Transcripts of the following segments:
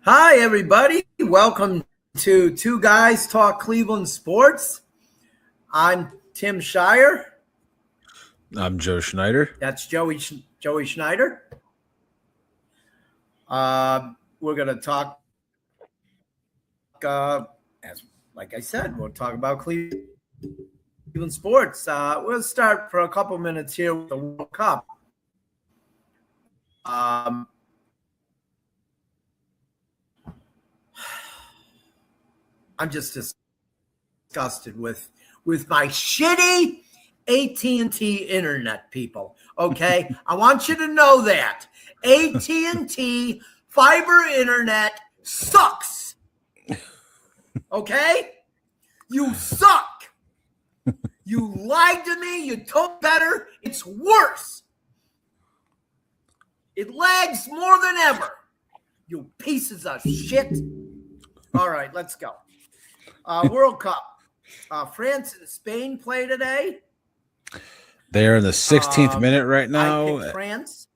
Hi, everybody. Welcome to Two Guys Talk Cleveland Sports. I'm Tim Shire. I'm Joe Schneider. That's Joey Schneider. We're going to talk, like I said, we'll talk about Cleveland sports. We'll start for a couple minutes here with the World Cup. I'm just disgusted with my shitty AT&T internet, people. Okay, I want you to know that AT&T fiber internet sucks. Okay, you suck. You lied to me. You told better. It's worse. It lags more than ever. You pieces of shit. All right, let's go. World Cup. France and Spain play today. They're in the 16th minute right now. I picked France.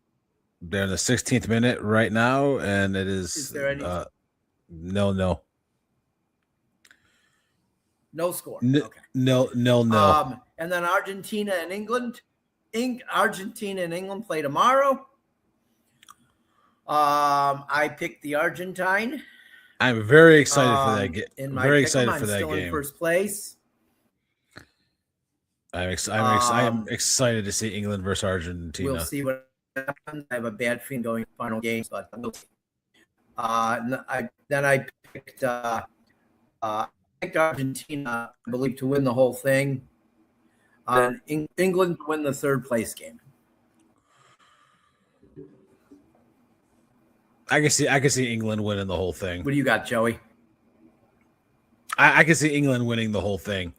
They're in the 16th minute right now, and it is. Is there any? No. No score. Okay. No. And then Argentina and England. Argentina and England play tomorrow. I picked the Argentine. I'm very excited for that game. Very excited for that game. In first place. I am excited to see England versus Argentina. We'll see what happens. I have a bad feeling going to final games, but we'll see. I picked Argentina, I believe, to win the whole thing. And England to win the third place game. I can see England winning the whole thing. What do you got, Joey? I can see England winning the whole thing.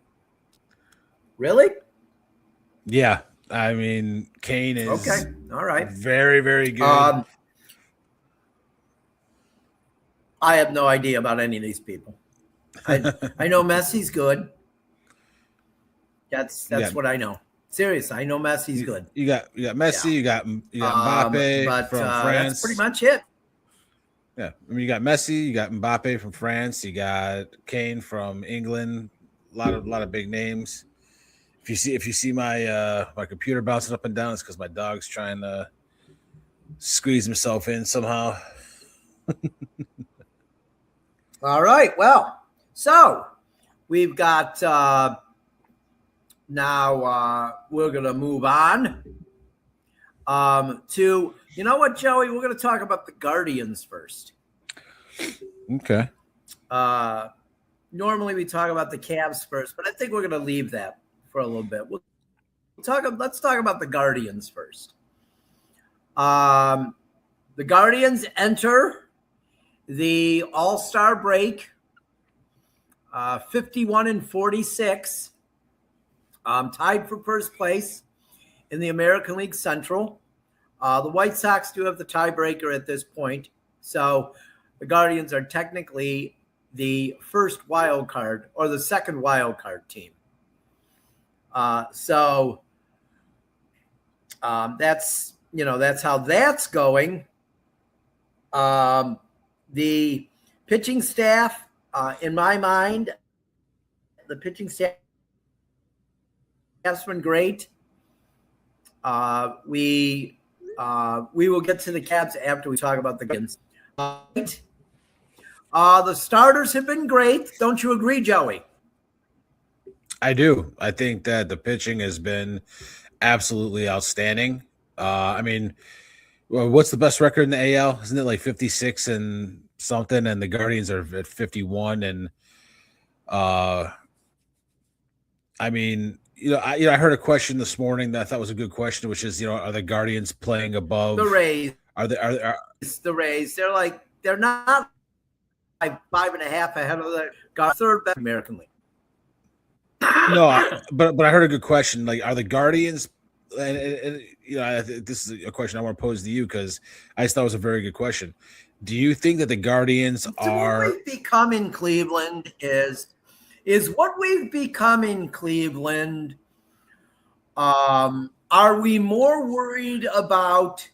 Really? Yeah. I mean, Kane is okay. All right. Very, very good. I have no idea about any of these people. I know Messi's good. That's what I know. Seriously, I know Messi's good. You got Messi. Yeah. You got Mbappe from France. That's pretty much it. Yeah, I mean, you got Messi, you got Mbappe from France, you got Kane from England. A lot of big names. If you see my my computer bouncing up and down, it's because my dog's trying to squeeze himself in somehow. All right. Well, so we've got now we're gonna move on to. You know what, Joey? We're going to talk about the Guardians first. Okay. Normally we talk about the Cavs first, but I think we're going to leave that for a little bit. Let's talk about the Guardians first. The Guardians enter the All-Star break 51-46, tied for first place in the American League Central. The White Sox do have the tiebreaker at this point, so the Guardians are technically the first wild card or the second wild card team. So that's how that's going. The pitching staff, in my mind, the pitching staff has been great. We will get to the Cavs after we talk about the games. The starters have been great. Don't you agree, Joey? I do. I think that the pitching has been absolutely outstanding. I mean, what's the best record in the AL? Isn't it like 56 and something? And the Guardians are at 51. And I mean, I heard a question this morning that I thought was a good question, which is, are the Guardians playing above the Rays? Are the Rays? They're not like 5.5 ahead of the third best American League. No, but I heard a good question. Like, are the Guardians? And this is a question I want to pose to you because I just thought it was a very good question. Do you think that the Guardians are? What we've become in Cleveland is what we've become in Cleveland. Are we more worried about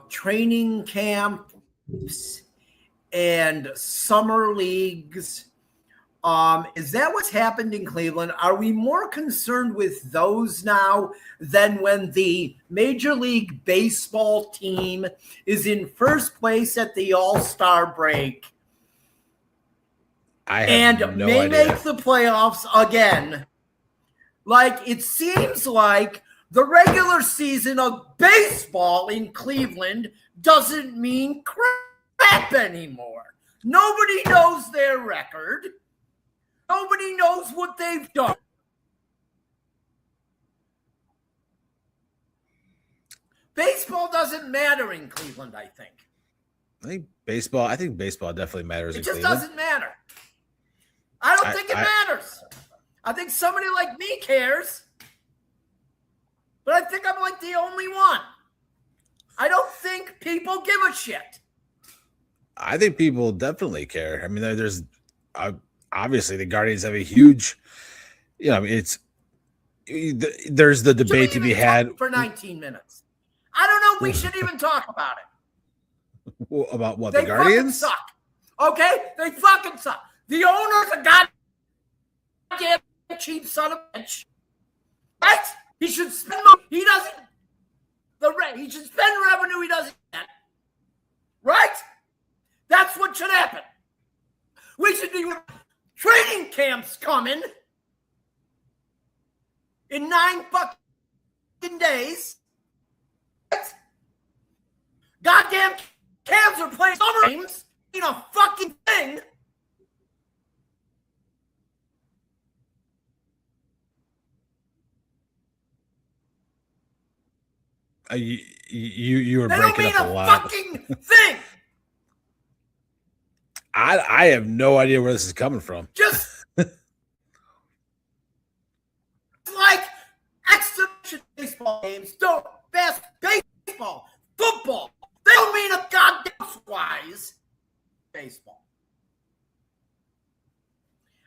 training camp and summer leagues. Is that what's happened in Cleveland? Are we more concerned with those now than when the Major League Baseball team is in first place at the All-Star break and no may idea. make the playoffs again? Like, it seems like the regular season of baseball in Cleveland doesn't mean crap anymore. Nobody knows their record. Nobody knows what they've done. Baseball doesn't matter in Cleveland, I think. I think baseball definitely matters in Cleveland. It just doesn't matter. I don't think it matters. I think somebody like me cares. But I think I'm like the only one. I don't think people give a shit. I think people definitely care. I mean, there's obviously the Guardians have a huge, there's the debate to be had for 19 minutes. I don't know. We should even talk about it. About what? They the Guardians suck. Okay, they fucking suck. The owner's a goddamn cheap son of a bitch. Right? He should spend money. He doesn't. He should spend revenue he doesn't get. Right? That's what should happen. We should be training camps coming in 9 fucking days. Right? Goddamn Cavs are playing summer games. Ain't a fucking thing. You were they breaking don't mean up a lot. Fucking thing. I have no idea where this is coming from. Just like exhibition baseball games, don't best baseball, football. They don't mean a goddamn wise baseball.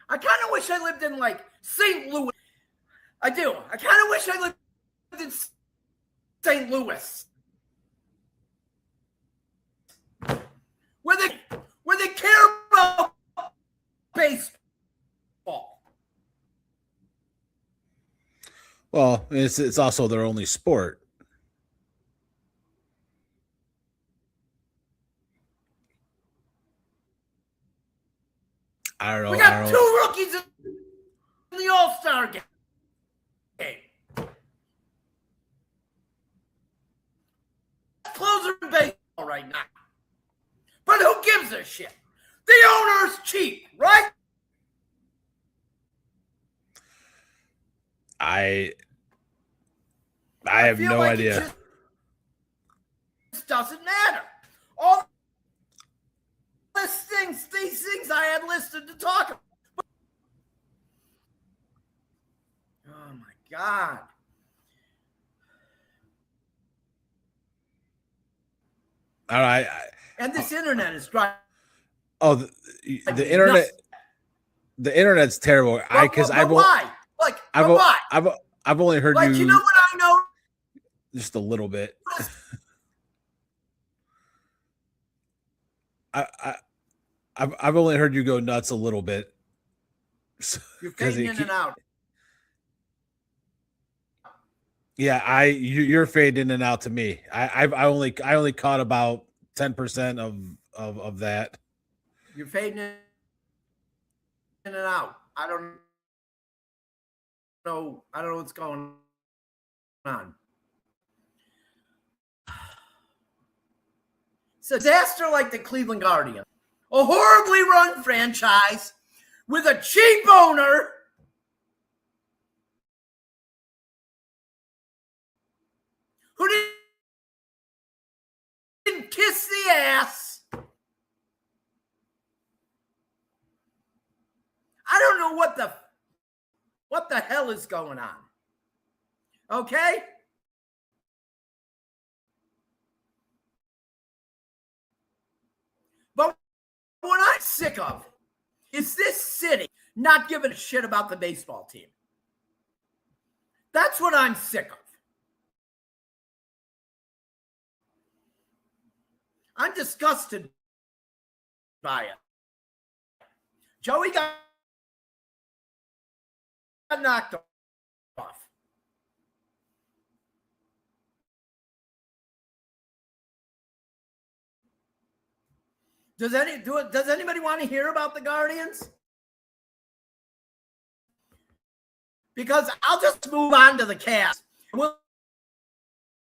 I kind of wish I lived in like St. Louis. I do. I kind of wish I lived in St. Louis, where they care about baseball. Well, it's also their only sport. I don't know. We got 2 rookies in the All-Star game. Closer in baseball right now. But who gives a shit? The owner's cheap, right? I have no idea. It just doesn't matter. All these things I had listed to talk about. Oh my God. All right. And this internet is driving. Oh, the internet. Nuts. The internet's terrible. Why? Like, why? I've only heard like, you know what I know? Just a little bit. I've only heard you go nuts a little bit. You're fading in and out. Yeah, you're fading in and out to me. I only caught about 10% of that. You're fading in and out. I don't know what's going on. It's a disaster like the Cleveland Guardians. A horribly run franchise with a cheap owner who didn't kiss the ass. I don't know what the hell is going on. Okay? But what I'm sick of is this city not giving a shit about the baseball team. That's what I'm sick of. I'm disgusted by it. Joey got knocked off. Does anybody want to hear about the Guardians? Because I'll just move on to the Cavs. Who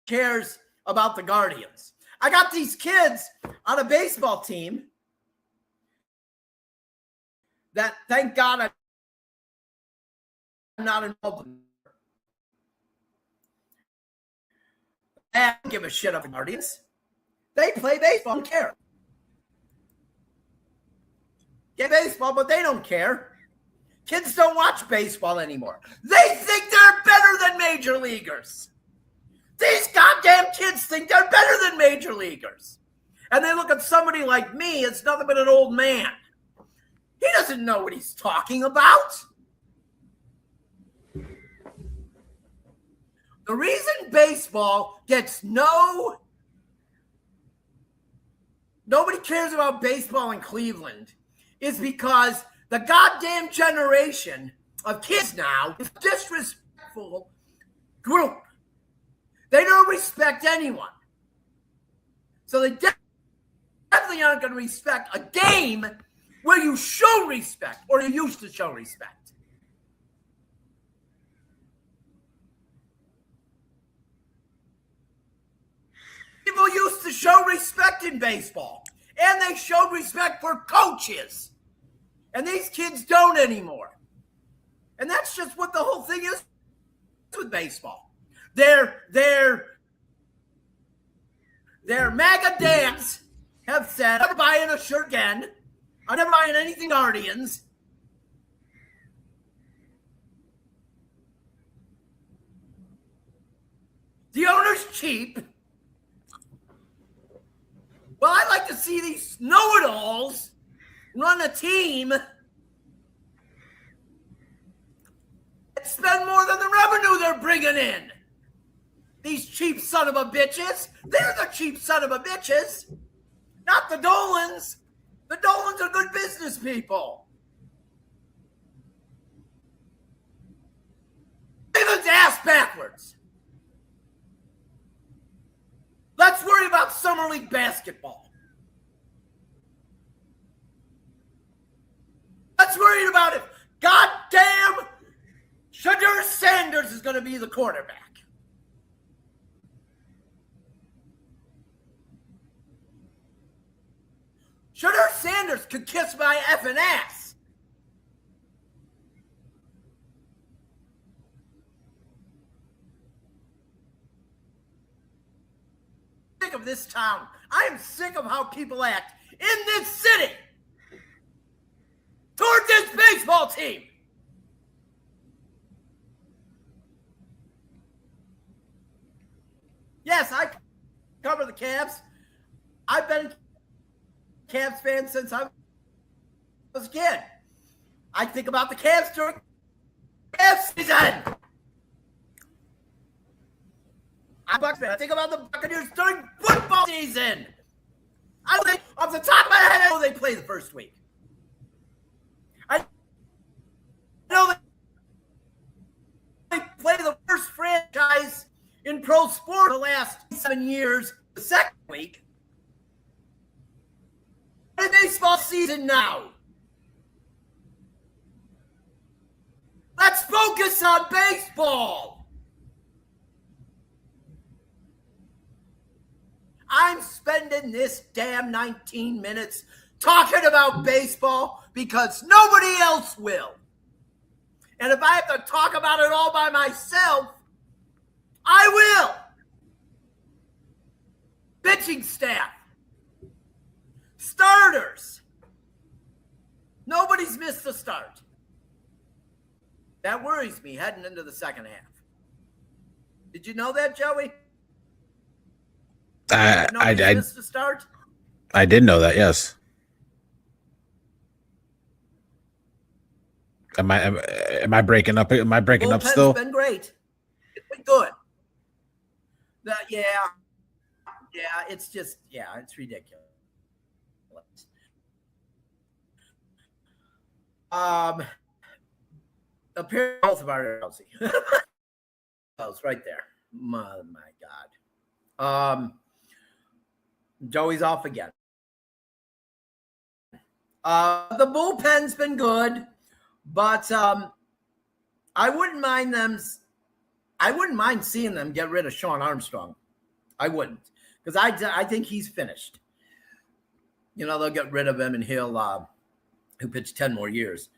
cares about the Guardians? I got these kids on a baseball team that, thank God, I'm not involved in. I don't give a shit about the Guardians. They play baseball, don't care. Get baseball, but they don't care. Kids don't watch baseball anymore. They think they're better than major leaguers. These goddamn kids think they're better than major leaguers. And they look at somebody like me as nothing but an old man. He doesn't know what he's talking about. The reason baseball gets nobody cares about baseball in Cleveland is because the goddamn generation of kids now is a disrespectful group. They don't respect anyone. So they definitely aren't going to respect a game where you show respect, or you used to show respect. People used to show respect in baseball, and they showed respect for coaches. And these kids don't anymore. And that's just what the whole thing is with baseball. Their MAGA dads have said, I'm never buying a shirt again. I'm never buying anything Guardians. The owner's cheap. Well, I like to see these know-it-alls run a team and spend more than the revenue they're bringing in. These cheap son of a bitches. They're the cheap son of a bitches. Not the Dolans. The Dolans are good business people. Cleveland's ass backwards. Let's worry about Summer League basketball. Let's worry about it. Goddamn Shadur Sanders is going to be the quarterback. Shadur Sanders could kiss my effing ass. I'm sick of this town. I am sick of how people act in this city towards this baseball team. Yes, I cover the Cavs. I've been a Cavs fan since I was a kid. I think about the Cavs during Cavs season. I'm a Bucs fan. I think about the Buccaneers during football season. I don't think, off the top of my head, I know they play the first week. I know they play the first franchise in pro sport the last 7 years, the second week. The baseball season now. Let's focus on baseball. I'm spending this damn 19 minutes talking about baseball because nobody else will. And if I have to talk about it all by myself, I will. Pitching staff. Starters. Nobody's missed a start. That worries me heading into the second half. Did you know that, Joey? I missed a start? I did know that, yes. Am I breaking up? Am I breaking up still? It's been great. It's been good. Yeah, it's ridiculous. Apparently both of our Chelsea. Right there. My God. Joey's off again. The bullpen's been good, but I wouldn't mind seeing them get rid of Sean Armstrong. I wouldn't, because I think he's finished. They'll get rid of him and he'll pitch 10 more years.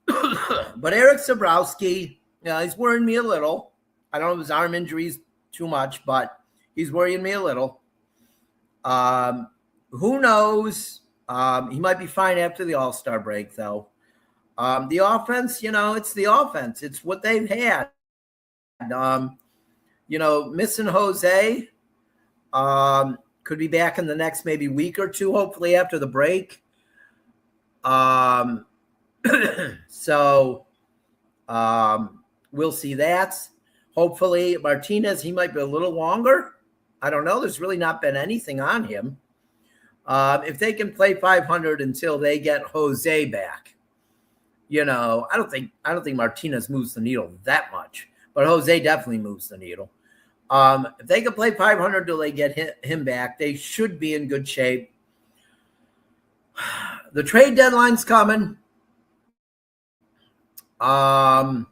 But Eric Sabrowski, he's worrying me a little. I don't know if his arm injuries too much, but he's worrying me a little. Who knows? He might be fine after the All-Star break, though. The offense, it's the offense. It's what they've had. Missing Jose could be back in the next maybe week or two, hopefully after the break. So we'll see that. Hopefully Martinez, he might be a little longer. I don't know. There's really not been anything on him. If they can play 500 until they get Jose back, I don't think Martinez moves the needle that much, but Jose definitely moves the needle. If they can play 500 till they get him back, they should be in good shape. The trade deadline's coming. I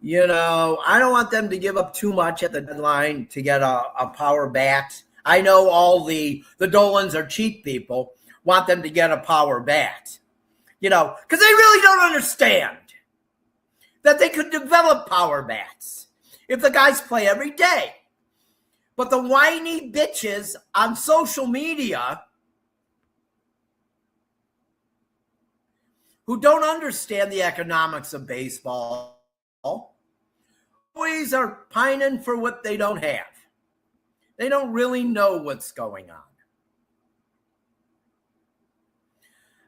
don't want them to give up too much at the deadline to get a power bat. I know all the Dolans are cheap people, want them to get a power bat, because they really don't understand that they could develop power bats if the guys play every day. But the whiny bitches on social media who don't understand the economics of baseball always are pining for what they don't have. They don't really know what's going on.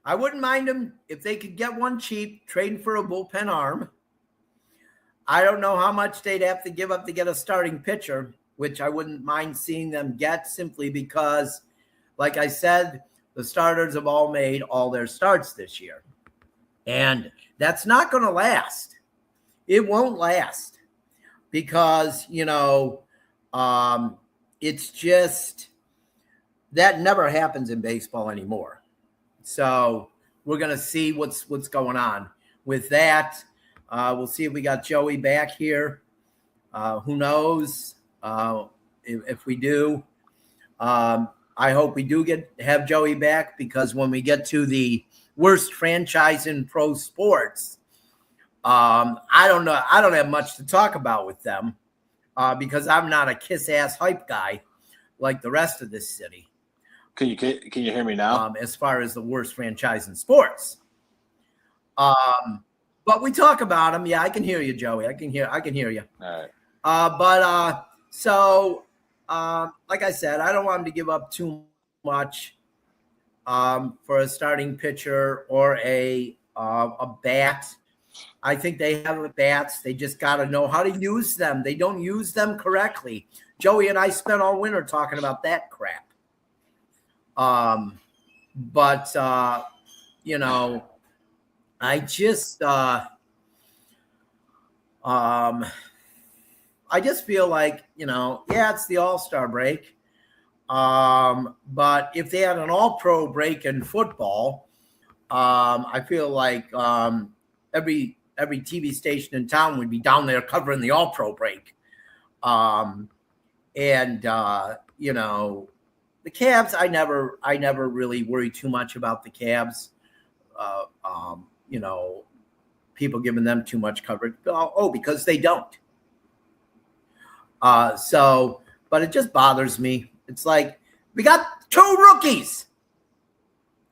I wouldn't mind them if they could get one cheap, trading for a bullpen arm. I don't know how much they'd have to give up to get a starting pitcher, which I wouldn't mind seeing them get, simply because, like I said, the starters have all made all their starts this year. And that's not going to last. It won't last because, it's just that never happens in baseball anymore. So we're going to see what's going on with that. We'll see if we got Joey back here. Who knows if we do. I hope we do have Joey back, because when we get to the worst franchise in pro sports, I don't know. I don't have much to talk about with them because I'm not a kiss-ass hype guy like the rest of this city. Can you hear me now? As far as the worst franchise in sports. But we talk about them. Yeah, I can hear you, Joey. I can hear you. All right. Like I said, I don't want them to give up too much for a starting pitcher or a bat. I think they have bats. They just got to know how to use them. They don't use them correctly. Joey and I spent all winter talking about that crap. I just feel like, it's the All-Star break. But if they had an all-pro break in football, I feel like every TV station in town would be down there covering the all-pro break. The Cavs, I never really worry too much about the Cavs. People giving them too much coverage. Because they don't. But it just bothers me. It's like we got 2 rookies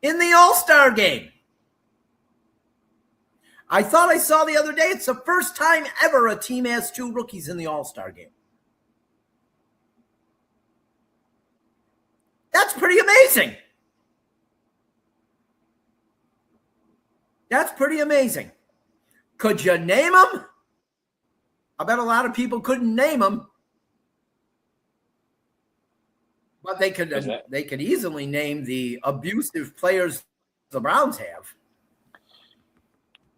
in the All-Star game. I thought I saw the other day it's the first time ever a team has 2 rookies in the All-Star game. That's pretty amazing. That's pretty amazing. Could you name them? I bet a lot of people couldn't name them. But they could easily name the abusive players the Browns have.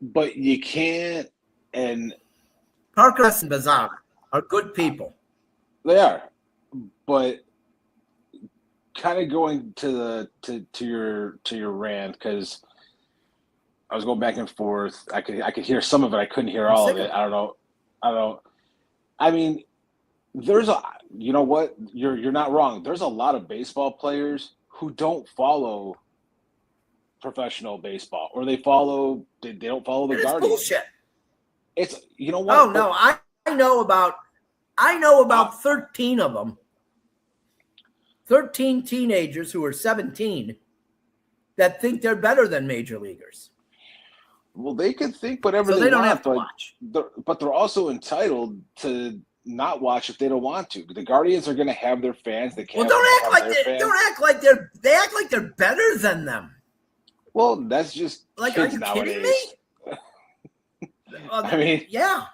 But you can't. And Parker and Bazan are good people. They are, but kind of going to your rant, because I was going back and forth. I could hear some of it. I couldn't hear all of it. I don't know. I mean, there's a, you know what? You're not wrong. There's a lot of baseball players who don't follow professional baseball, or they don't follow the Guardians. Bullshit. It's, you know what? Oh no, I know about 13 of them. 13 teenagers who are 17 that think they're better than major leaguers. Well, they can think whatever they don't want, have to watch. But they're also entitled to not watch if they don't want to. The Guardians are going to have their fans. They can't. Well, don't act like they're better than them. Well, that's just like, are you nowadays. Kidding me? I mean, yeah.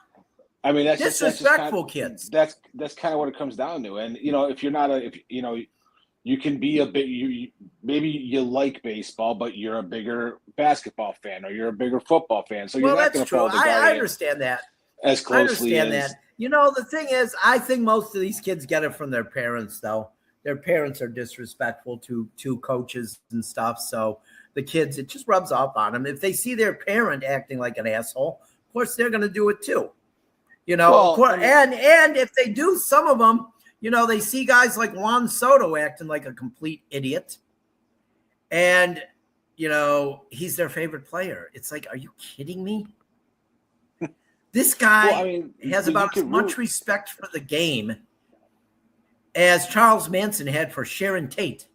I mean, that's disrespectful kids. That's kind of what it comes down to. And if you're not you can be a bit. Maybe you like baseball, but you're a bigger basketball fan, or you're a bigger football fan. So you're not going to follow the Guardians. I understand that as closely. I understand that. The thing is, I think most of these kids get it from their parents, though. Their parents are disrespectful to coaches and stuff. So the kids, it just rubs off on them. If they see their parent acting like an asshole, of course they're going to do it too. Of course, and if they do, some of them, they see guys like Juan Soto acting like a complete idiot, and he's their favorite player. It's like, are you kidding me? This guy has about as much respect for the game as Charles Manson had for Sharon Tate.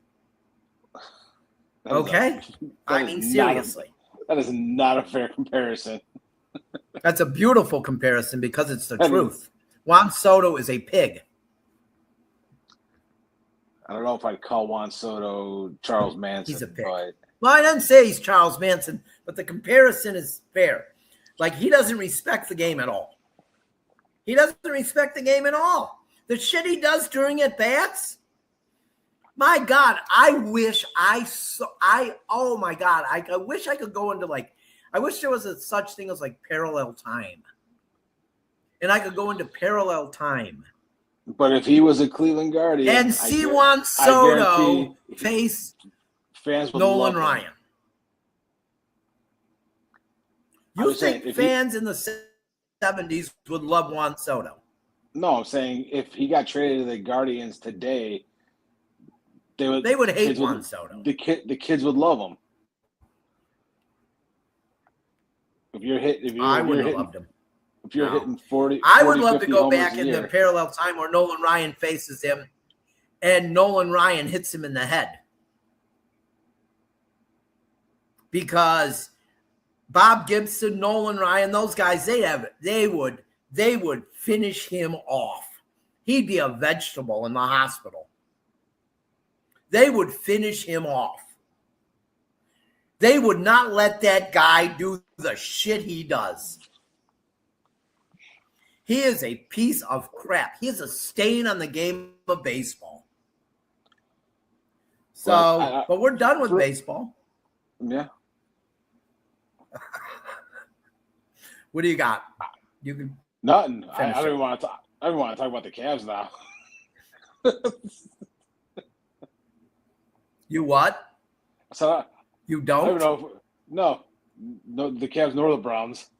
Okay? Seriously. That is not a fair comparison. That's a beautiful comparison because it's the truth. Juan Soto is a pig. I don't know if I'd call Juan Soto Charles Manson. He's a pig. But... Well, I didn't say he's Charles Manson, but the comparison is fair. Like, he doesn't respect the game at all. He doesn't respect the game at all. The shit he does during at-bats, my God, I wish I wish I could go into, like, I wish there was such thing as, like, parallel time. And I could go into parallel time. But if he was a Cleveland Guardian, and see Juan Soto face fans would Nolan Ryan. You think fans in the 70s would love Juan Soto? No, I'm saying if he got traded to the Guardians today, they would hate Juan Soto. The kids would love him. I wouldn't have loved him. If you're hitting 40, I would love to go back in the parallel time where Nolan Ryan faces him and Nolan Ryan hits him in the head. Because Bob Gibson, Nolan Ryan, those guys, they would finish him off. He'd be a vegetable in the hospital. They would finish him off. They would not let that guy do the shit he does. He is a piece of crap. He is a stain on the game of baseball. So, but we're done with baseball. Yeah. What do you got? You can nothing. I don't even want to talk. I don't want to talk about the Cavs now. You what? So you don't? I don't know. No, the Cavs nor the Browns.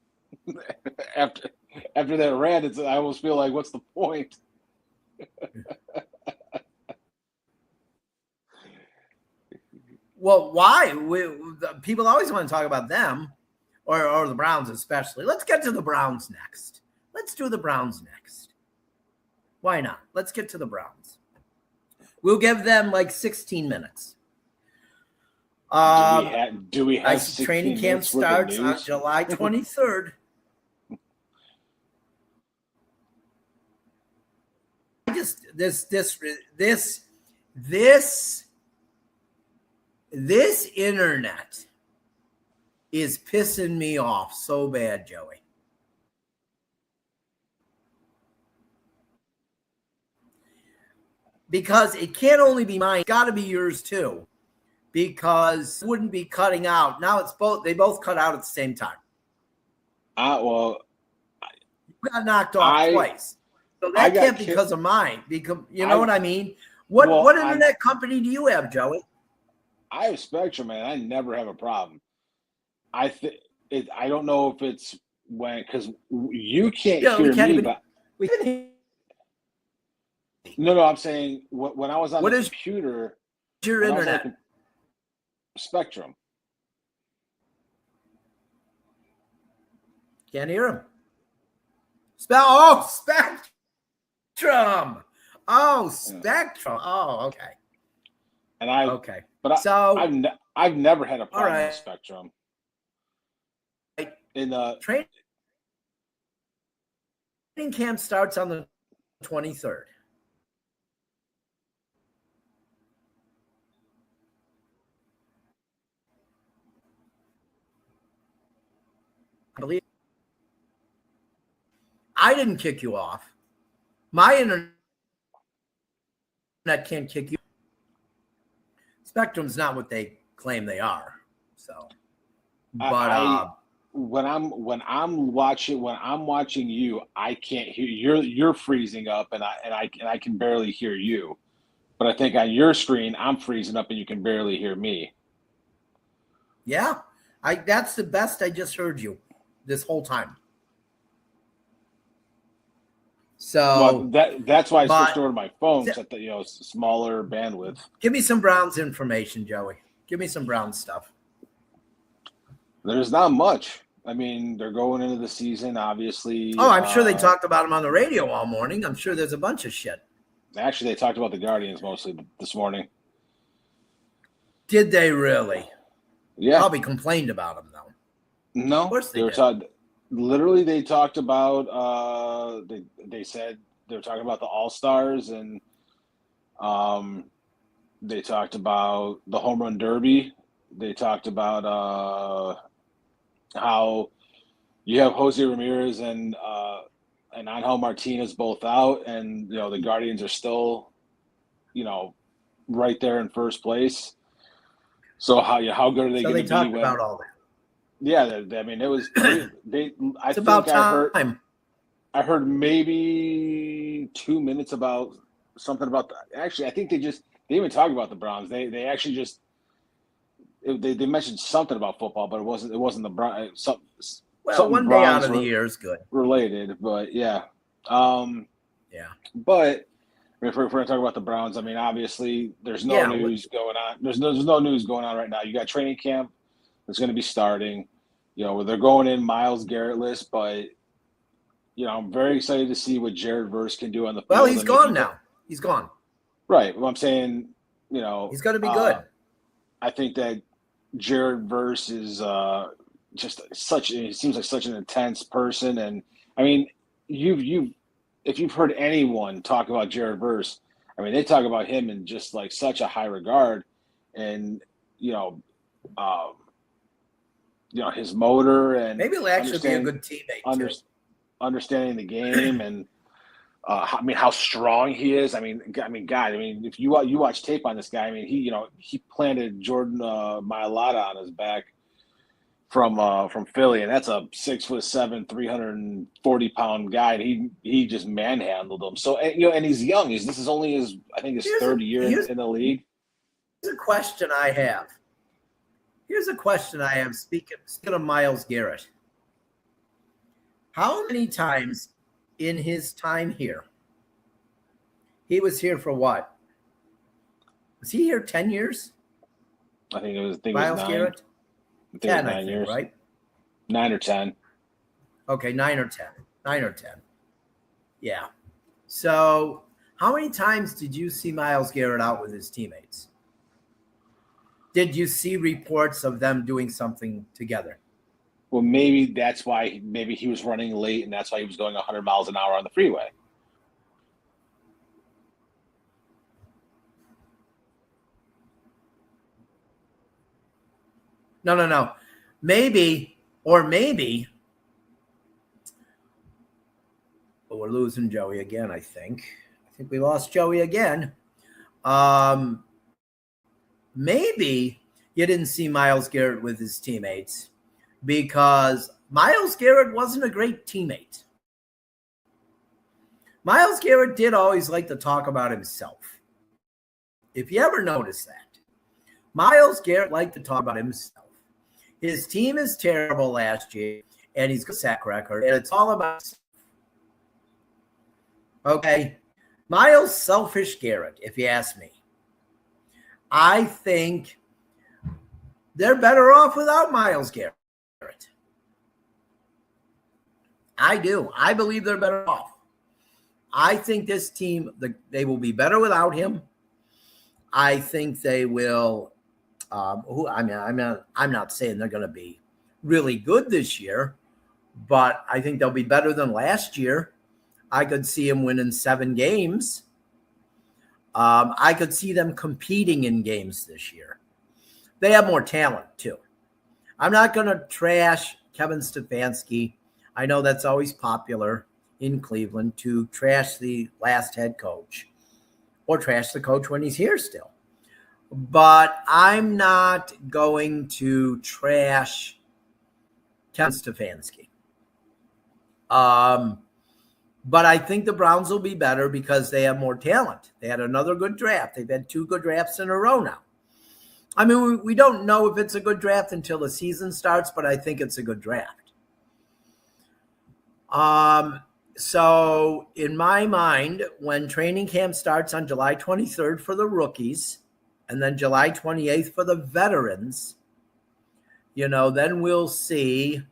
After that rant, I almost feel like, what's the point? Well, why? People always want to talk about them, or the Browns especially. Let's get to the Browns next. Let's do the Browns next. Why not? Let's get to the Browns. We'll give them like 16 minutes. Do we have training camp starts on July 23rd. This internet is pissing me off so bad, Joey. because it can't only be mine. It's got to be yours too, because it wouldn't be cutting out. Now it's both. They both cut out at the same time. Well, You got knocked off twice, so that can't be because of mine. Because you know what I mean. What internet company do you have, Joey? I have Spectrum, man. I never have a problem. I don't know if it's because you can't hear me, but we can. No, I'm saying when I was on the computer. Your internet? Spectrum. Can't hear him. Spectrum. Oh, Spectrum. Oh, okay. And I've never had a problem with Spectrum. In training camp starts on the 23rd. I believe I didn't kick you off. My internet can't kick you. Spectrum's not what they claim they are. So, but when I'm watching you, I can't hear you're freezing up, and I can barely hear you. But I think on your screen, I'm freezing up, and you can barely hear me. Yeah, that's the best I just heard you this whole time. So that's why I switched over to my phone, because smaller bandwidth. Give me some Browns information, Joey. Give me some Browns stuff. There's not much. I mean, they're going into the season, obviously. Oh, I'm sure they talked about them on the radio all morning. I'm sure there's a bunch of shit. Actually, they talked about the Guardians mostly this morning. Did they really? Yeah. Probably complained about them, though. No. Of course they did. Literally, they talked about they said they were talking about the All-Stars, and they talked about the Home Run Derby. They talked about how you have Jose Ramirez and Angel Martinez both out, and the Guardians are still, right there in first place. So how good are they going to be? So they talked about all that. Yeah, I mean, it was. It's about time. I heard maybe 2 minutes about something about actually, I think they even talked about the Browns. They actually just they mentioned something about football, but it wasn't the Browns. Well, one day out of the year is good. Related, but yeah. Yeah. But if we're going to talk about the Browns, I mean, obviously, there's no news going on. There's no news going on right now. You got training camp that's going to be starting. They're going in Myles Garrett-less, but I'm very excited to see what Jared Verse can do on the field. Well, he's gone now. He's gone. Right. Well, I'm saying, he's going to be good. I think that Jared Verse is just he seems like such an intense person, and I mean, if you've heard anyone talk about Jared Verse, I mean, they talk about him in just like such a high regard, and his motor, and maybe he'll actually be a good teammate. Understanding the game, and how strong he is. I mean, God. I mean, if you watch tape on this guy, I mean, he planted Jordan Mailata on his back from Philly, and that's a 6'7", 340-pound guy. And he just manhandled him. So and he's young. This is only his third year in the league. Here's a question I have. Speaking of Myles Garrett, how many times in his time here? He was here for what? Was he here 10 years? I think it was Myles Garrett. 10, 9 years, right? 9 or 10. Okay, 9 or 10. 9 or 10. Yeah. So, how many times did you see Myles Garrett out with his teammates? Did you see reports of them doing something together? Well, maybe that's why. Maybe he was running late, and that's why he was going 100 miles an hour on the freeway. No. Maybe, but we're losing Joey again, I think. I think we lost Joey again. Maybe you didn't see Myles Garrett with his teammates because Myles Garrett wasn't a great teammate. Myles Garrett did always like to talk about himself. If you ever notice that, Myles Garrett liked to talk about himself. His team is terrible last year, and he's got a sack record, and it's all about himself. Okay? Myles selfish Garrett, if you ask me. I think they're better off without Myles Garrett. I do. I believe they're better off. I think this team, they will be better without him. I think they will. I'm not saying they're going to be really good this year, but I think they'll be better than last year. I could see them winning 7 games. I could see them competing in games this year. They have more talent too. I'm not going to trash Kevin Stefanski. I know that's always popular in Cleveland to trash the last head coach or trash the coach when he's here still. But I'm not going to trash Kevin Stefanski. But I think the Browns will be better because they have more talent. They had another good draft. They've had 2 good drafts in a row now. I mean, we don't know if it's a good draft until the season starts, but I think it's a good draft. So in my mind, when training camp starts on July 23rd for the rookies and then July 28th for the veterans, then we'll see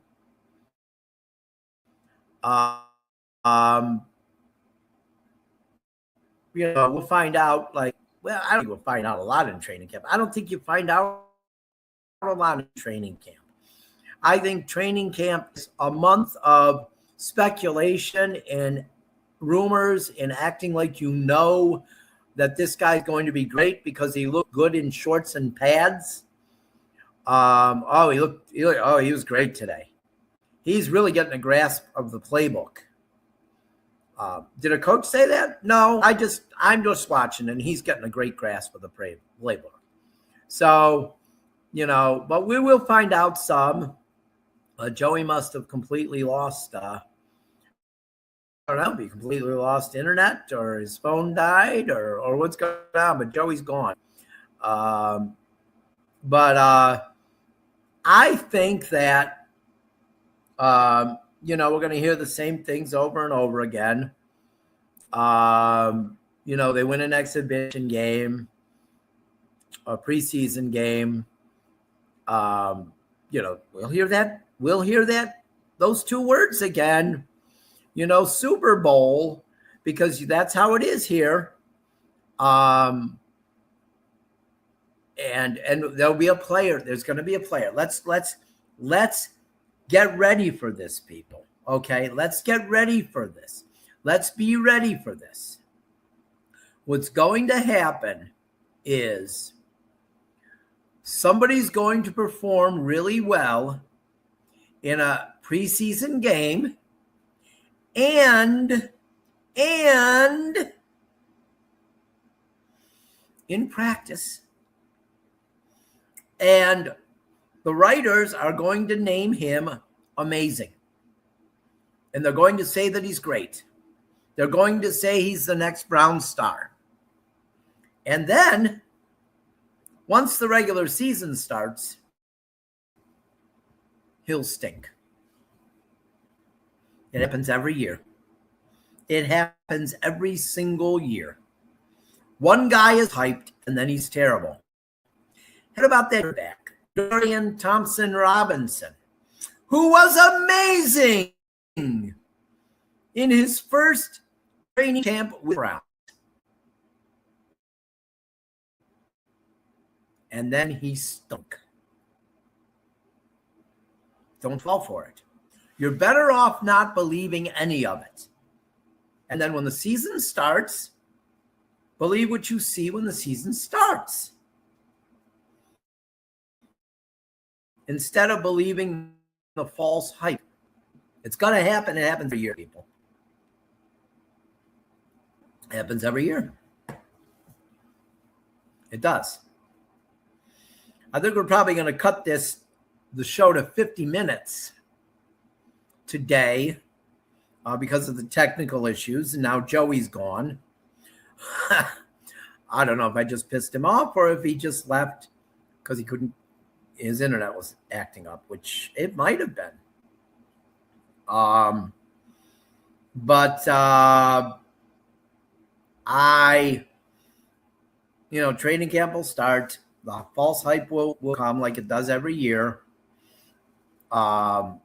we'll find out I don't think we'll find out a lot in training camp. I don't think you find out a lot in training camp. I think training camp is a month of speculation and rumors and acting like that this guy's going to be great because he looked good in shorts and pads. He was great today. He's really getting a grasp of the playbook. Did a coach say that? No, I'm just watching, and he's getting a great grasp of the playbook. So, but we will find out some. Joey must have completely lost, I don't know, he completely lost internet or his phone died or what's going on, but Joey's gone. But I think that, we're going to hear the same things over and over again. They win an exhibition game, a preseason game. We'll hear that. We'll hear those 2 words again, Super Bowl, because that's how it is here. And there'll be a player. There's going to be a player. Let's get ready for this, people. Okay, let's get ready for this. Let's be ready for this. What's going to happen is somebody's going to perform really well in a preseason game and in practice. And the writers are going to name him amazing. And they're going to say that he's great. They're going to say he's the next Brown star. And then, once the regular season starts, he'll stink. It happens every year. It happens every single year. One guy is hyped, and then he's terrible. What about that back? Dorian Thompson-Robinson, who was amazing in his first training camp with Brown. And then he stunk. Don't fall for it. You're better off not believing any of it. And then when the season starts, believe what you see when the season starts. Instead of believing the false hype. It's going to happen. It happens every year, people. It happens every year. It does. I think we're probably going to cut the show to 50 minutes today because of the technical issues. And now Joey's gone. I don't know if I just pissed him off or if he just left because he couldn't, his internet was acting up, which it might have been. But training camp will start. The false hype will come like it does every year. The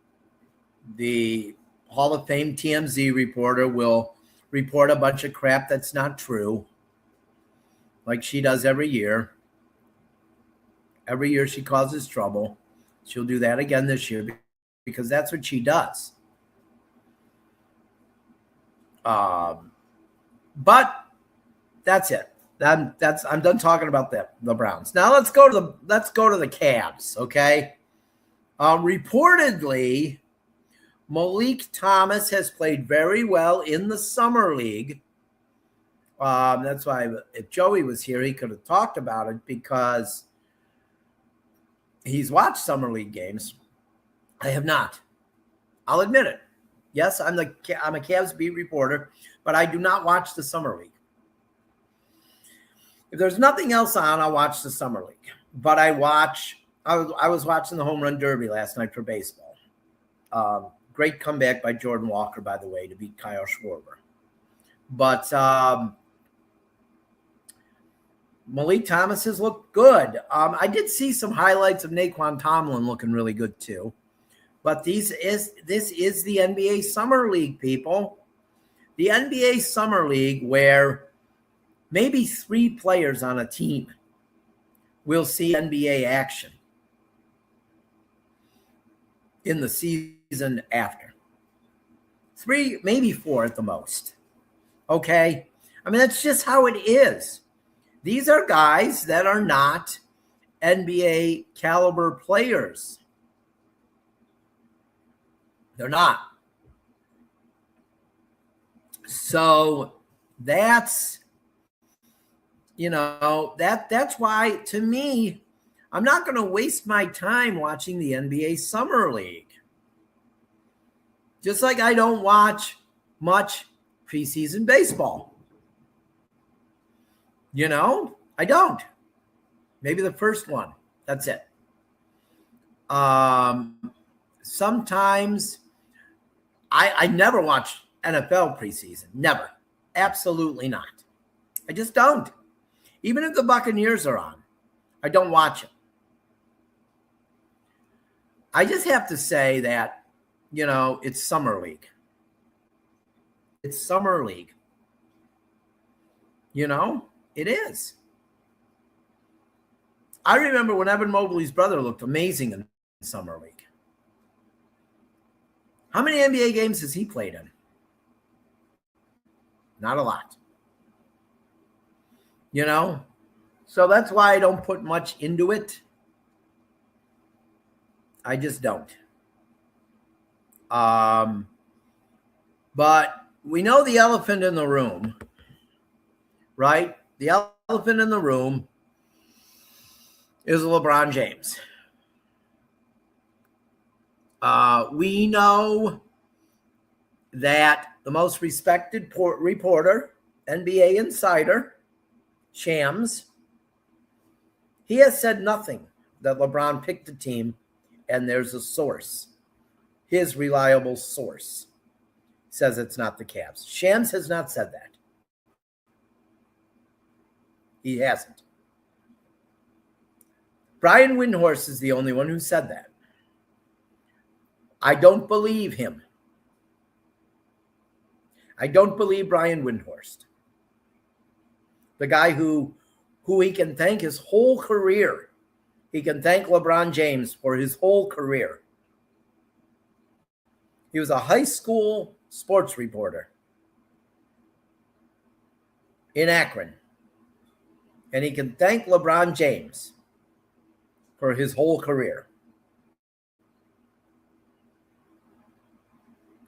Hall of Fame TMZ reporter will report a bunch of crap that's not true, like she does every year. Every year she causes trouble. She'll do that again this year because that's what she does. But that's it. I'm done talking about the Browns. Now let's go to the Cavs, okay? Reportedly, Malik Thomas has played very well in the summer league. That's why if Joey was here, he could have talked about it because he's watched summer league games. I have not. I'll admit it. Yes, I'm a Cavs beat reporter, but I do not watch the summer league. If there's nothing else on, I'll watch the summer league. But I was watching the home run derby last night for baseball. Great comeback by Jordan Walker, by the way, to beat Kyle Schwarber. But Malik Thomas has looked good. I did see some highlights of Naquan Tomlin looking really good too. But this is the NBA Summer League, people. The NBA Summer League where maybe 3 players on a team will see NBA action in the season after. 3, maybe 4 at the most. Okay? I mean, that's just how it is. These are guys that are not NBA caliber players. They're not. So that's, that's why, to me, I'm not going to waste my time watching the NBA Summer League. Just like I don't watch much preseason baseball. I don't. Maybe the first one. That's it. Sometimes I never watch NFL preseason. Never. Absolutely not. I just don't. Even if the Buccaneers are on, I don't watch it. I just have to say that, it's Summer League. It's Summer League. It is. I remember when Evan Mobley's brother looked amazing in Summer League. How many NBA games has he played in? Not a lot. So that's why I don't put much into it. I just don't. But we know the elephant in the room, right? The elephant in the room is LeBron James. We know that the most respected reporter, NBA insider, Shams, he has said nothing that LeBron picked the team, and there's a source. His reliable source says it's not the Cavs. Shams has not said that. He hasn't. Brian Windhorst is the only one who said that. I don't believe him. I don't believe Brian Windhorst. The guy who he can thank his whole career. He can thank LeBron James for his whole career. He was a high school sports reporter in Akron. And he can thank LeBron James for his whole career.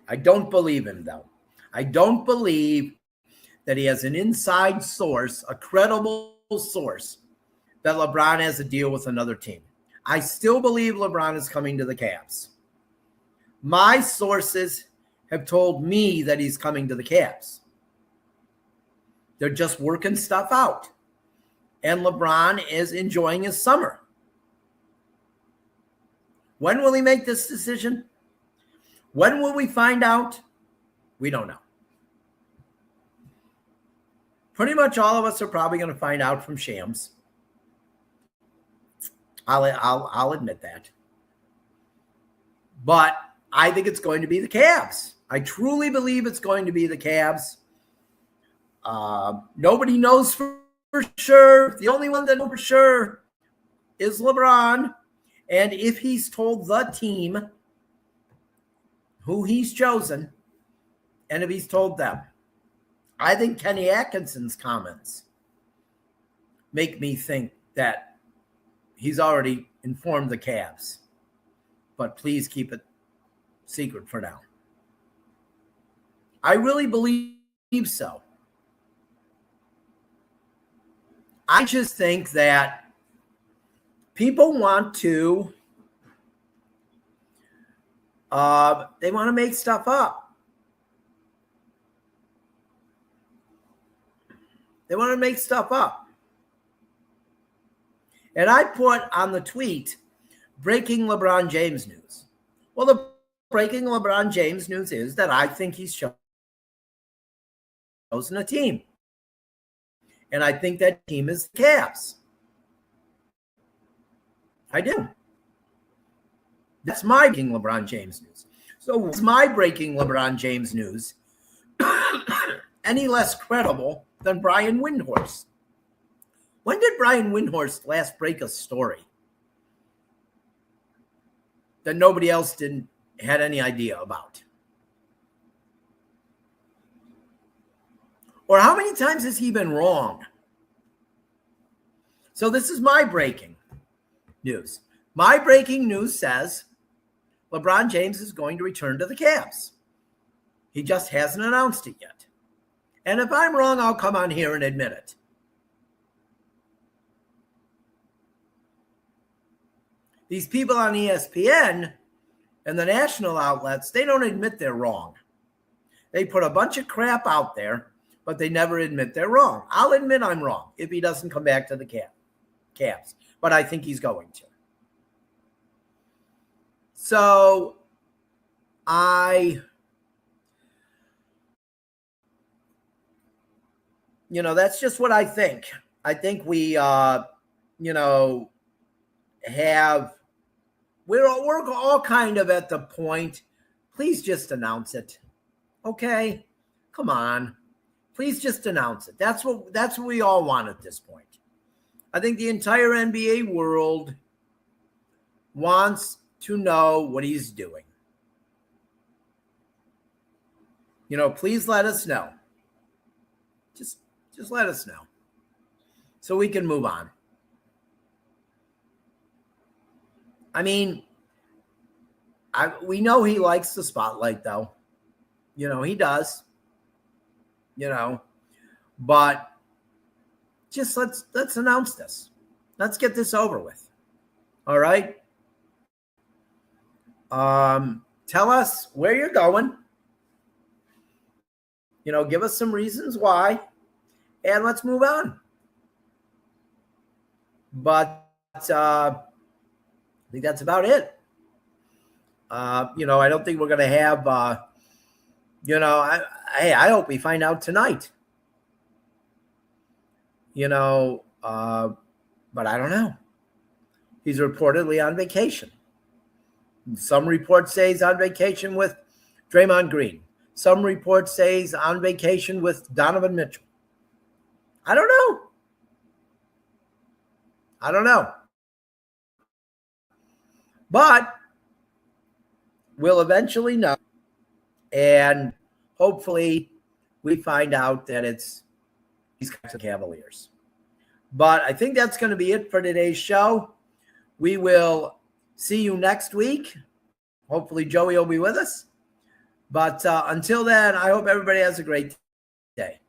I don't believe him, though. I don't believe that he has an inside source, a credible source, that LeBron has a deal with another team. I still believe LeBron is coming to the Cavs. My sources have told me that he's coming to the Cavs. They're just working stuff out. And LeBron is enjoying his summer. When will he make this decision? When will we find out? We don't know. Pretty much all of us are probably going to find out from Shams. I'll admit that. But I think it's going to be the Cavs. I truly believe it's going to be the Cavs. Nobody knows for sure. The only one that knows for sure is LeBron. And if he's told the team who he's chosen, and if he's told them, I think Kenny Atkinson's comments make me think that he's already informed the Cavs. But please keep it secret for now. I really believe so. I just think that people want to, they want to make stuff up. They want to make stuff up. And I put on the tweet, breaking LeBron James news. Well, the breaking LeBron James news is that I think he's chosen a team. And I think that team is the Cavs. I do. That's my breaking LeBron James news. So what's my breaking LeBron James news any less credible than Brian Windhorst? When did Brian Windhorst last break a story that nobody else had any idea about? Or how many times has he been wrong? So this is my breaking news. My breaking news says LeBron James is going to return to the Cavs. He just hasn't announced it yet. And if I'm wrong, I'll come on here and admit it. These people on ESPN and the national outlets, they don't admit they're wrong. They put a bunch of crap out there, but they never admit they're wrong. I'll admit I'm wrong if he doesn't come back to the Cavs, but I think he's going to. So that's just what I think. I think we, we're all kind of at the point. Please just announce it. Okay? Come on. Please just announce it. That's what we all want at this point. I think the entire NBA world wants to know what he's doing. Please let us know. Just let us know so we can move on. I mean, we know he likes the spotlight, though. He does. But just let's announce this. Let's get this over with. All right. Tell us where you're going. Give us some reasons why, and let's move on. But I think that's about it. I don't think we're going to have, I hope we find out tonight. But I don't know. He's reportedly on vacation. Some reports say he's on vacation with Draymond Green. Some reports say he's on vacation with Donovan Mitchell. I don't know. But we'll eventually know. And hopefully we find out that it's these Cavaliers. But I think that's going to be it for today's show. We will see you next week. Hopefully Joey will be with us. But until then, I hope everybody has a great day.